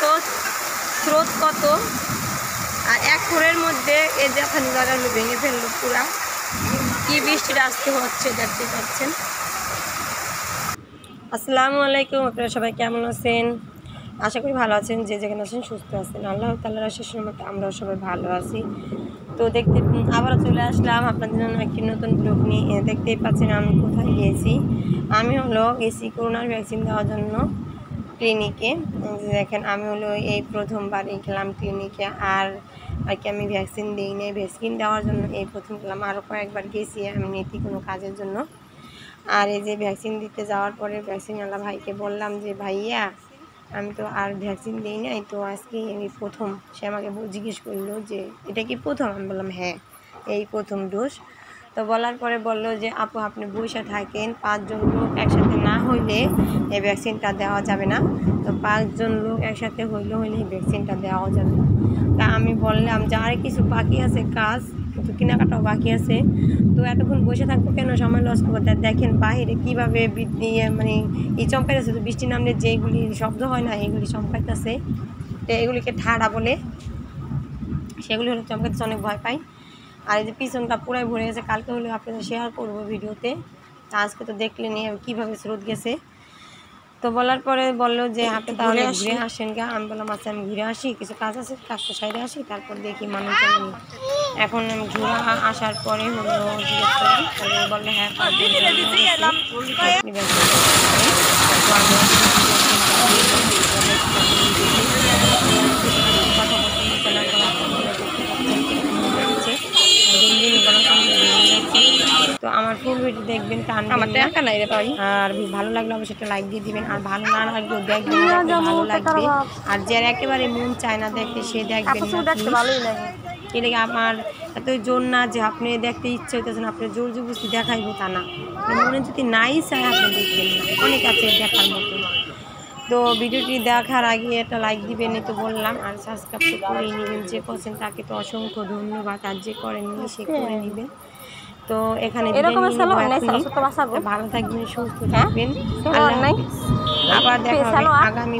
কত, স্রোত কত। আর এক ভোরের মধ্যে এই যে এখানে জায়গাগুলো ভেঙে ফেললো পুরা। কি বৃষ্টিটা আজকে হচ্ছে দেখতে পাচ্ছেন। আসসালামু আলাইকুম, আপনারা সবাই কেমন আছেন? আশা করি ভালো আছেন, যে যেখানে আছেন সুস্থ আছেন। আল্লাহ তাআলার আশীর্বাদ মতো আমরাও সবাই ভালো আছি। তো দেখতে আবারও চলে আসলাম আপনাদের জন্য একটি নতুন ব্লগ নিয়ে। দেখতেই পাচ্ছেন আমি কোথায় গিয়েছি। আমি গেছি করোনার ভ্যাকসিন দেওয়ার জন্য ক্লিনিকে। দেখেন আমি এই প্রথমবার গেলাম ক্লিনিকে। আর কি আমি ভ্যাকসিন দিই নাই, ভ্যাকসিন দেওয়ার জন্য এই প্রথম গেলাম। আরও কয়েকবার গেছি এমনিতে কোনো কাজের জন্য। আর এই যে ভ্যাকসিন দিতে যাওয়ার পরে ভ্যাকসিনওয়ালা ভাইকে বললাম যে ভাইয়া আমি তো আর ভ্যাকসিন দিই নাই, তো আজকে এই প্রথম। সে আমাকে জিজ্ঞেস করলো যে এটা কি প্রথম? আমি বললাম হ্যাঁ, এই প্রথম ডোজ। তো বলার পরে বললো যে আপু আপনি বসে থাকেন, 5 জন লোক একসাথে না হইলে এই ভ্যাকসিনটা দেওয়া যাবে না। তো 5 জন লোক একসাথে হইলে এই ভ্যাকসিনটা দেওয়া যাবে। তা আমি বললাম যে আর কিছু বাকি আছে কাজ, কিন্তু কেনাকাটাও বাকি আছে, তো এতক্ষণ বসে থাকবো কেন, সময় লস করবো। দেখেন বাইরে কীভাবে মানে এই চমকাইতেছে। তো বৃষ্টি নামলে যেগুলি শব্দ হয় না, এগুলি চমকাইতেছে। তো এগুলিকে ঠাড়া বলে, সেগুলি হলে চমকাইতেছে, অনেক ভয় পাই। আর এই যে পিছনটা পুরাই ভরে গেছে, কালকে হলে আপনাদের শেয়ার করবো ভিডিওতে। আজকে তো দেখলে নিয়ে কীভাবে স্রোত গেছে। তো বলার পরে বললো যে আপনি তাহলে ঘুরে আসেন গা। আমি বললাম আচ্ছা আমি ঘুরে আসি, কিছু কাজ আছে, কাজটা সাইডে আসি, তারপর দেখি মানুষজন। এখন আমি ঘুরে আসার পরে জিজ্ঞেস করি, তাহলে বললো হ্যাঁ তো আমার ফুল ভিডিও দেখবেন, আর ভালো লাগলে অবশ্যই একটা লাইক দিয়ে দিবেন। আর ভালো না লাগলেও দেখবেন, ভালো লাগবে। আর যার একেবারে মন চায় না দেখতে সে দেখবেন না। কি লাগে আমার এত জোর না যে আপনি দেখতে ইচ্ছে হইতেছেন আপনি জোর জবরদস্তি দেখাইবো তা না। মনে যদি নাই চায় আপনি দেখবেন না, অনেক আছে দেখার মতো। তো ভিডিওটি দেখার আগে একটা লাইক দিবেন, তো বললাম। আর সাবস্ক্রাইব তো করে নেবেন, যে করছেন তাকে তো অসংখ্য ধন্যবাদ। আর যে করেননি সে করে নেবেন। তো এখানে ভালো থাকবেন, সুস্থ থাকবেন, আবার দেখা হবে আগামী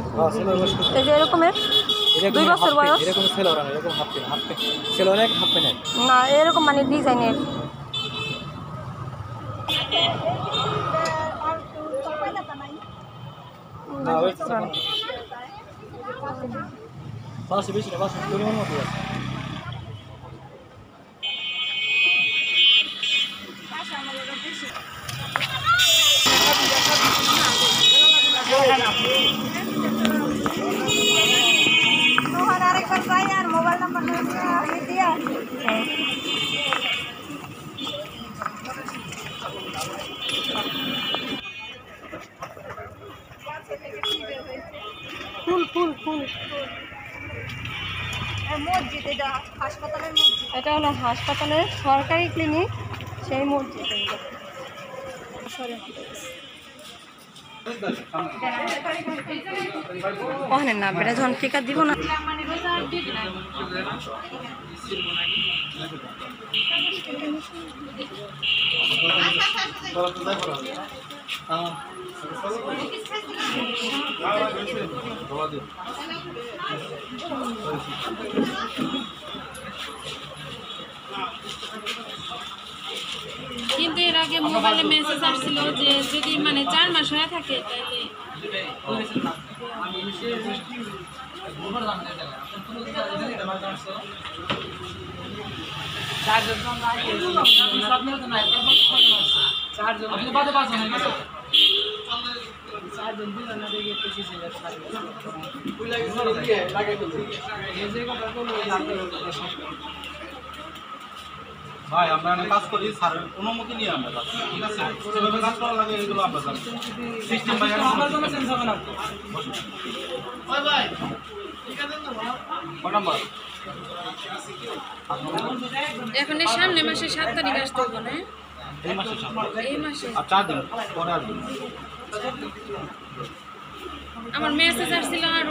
এরকমের 2 বছর বয়স না, এরকম মানে ডিজাইনের। আর মোবাইল নাম্বার দিয়া ফুল ফুল ফুল মসজিদ, এটা হাসপাতালের মসজিদ। এটা হলো হাসপাতালের সরকারি ক্লিনিক, সেই মসজিদ। ওখানে না বেটা যখন টিকা দিব না। কিন্তু এর আগে মোবাইলে মেসেজ আসছিল যে যদি মানে 4 মাস হয়ে থাকে ভাই আমরা কাজ করি স্যারের অনুমতি নিয়ে আমরা যাচ্ছি, ঠিক আছে? সেভাবে কাজ করা লাগে এগুলো আমরা যাচ্ছি সিস্টেম ভাই চেঞ্জ হবে না। ভাই ভাই ঠিক আছে তো কত নাম্বার এখন এর সামনে মাসে 7 তারিখ আসতে হবে না? এই মাসে এই মাসে আর 4 দিন পরে আসবে। আমার মেসেজ আসছিল আর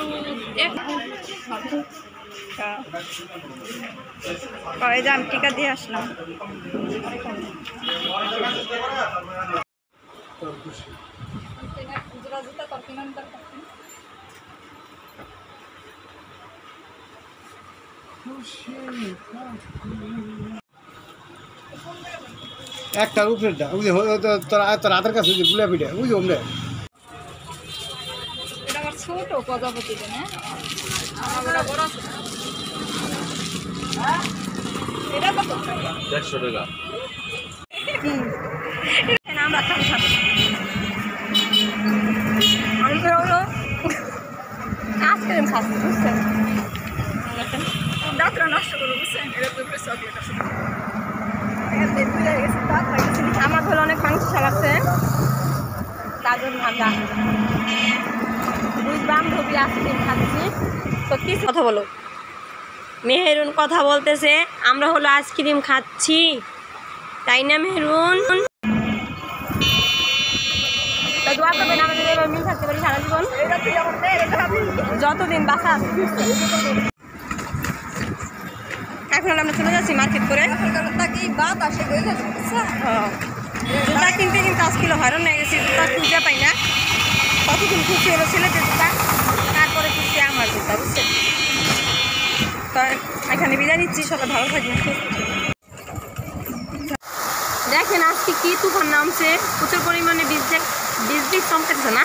কয়ে যান টিকা দিয়ে আসলাম। একটা উপরেরটা ওই যে তোর হাতের কাছে যে গুলা পিঠা বুঝি ওমরে এটা আবার ছোট প্রজাপতিটা, হ্যাঁ আমার বড় আছে। এটা কত? 150 টাকা। আমরা খাবো খাবো। আমি তো হলো আইসক্রিম খাচ্ছি, বুঝছেন? দাঁতটা নষ্ট করবো, বুঝছেন? এটা তো চকলেট আছে। আমার হলো অনেক মাংস লাগছে, তার জন্য আমরা দুই বান্ধবী আইসক্রিম খাচ্ছি। তো কি কথা বলো? মেহেরুন কথা বলতেছে আমরা হলো আইসক্রিম খাচ্ছি, তাই না মেহেরুন? তো দোয়া করবেন আমাদের এবার মিল থাকতে পারি সারা জীবন, যতদিন বাঁচা আছে। এখন আমরা চলে যাচ্ছি মার্কেট করে। জুতা কিনতে কিনতে আজকে হয়রান হয়ে গেছি, জুতা খুঁজে পাই না। কতদিন খুঁজছি হলো ছেলেদের জুতা, তারপরে খুঁজছি আমার জুতা, বুঝছেন? তো এখানে বিদায় নিচ্ছি, সবাই ভালো থাকবেন। দেখেন আজকে কি তুফান নামছে, প্রচুর পরিমাণে বীজ চমকাচ্ছে না?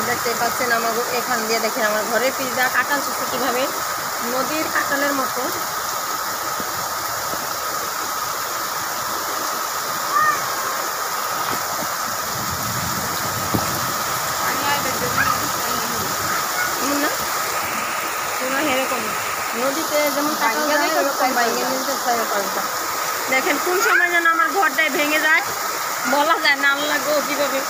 দেখতে পাচ্ছেন আমার এখান দিয়ে দেখেন আমার ঘরের পিজা কাঁঠাল চুষছে কীভাবে, নদীর কাঁঠালের মতো। না তোমরা এরকম নদীতে যেমন কাঁঠাল যায় ওরকম বাইরে নিতে চাই। দেখেন কোন সময় যেন আমার ঘরটায় ভেঙে যায় বলা যায় না, আল্লাহ গো কীভাবে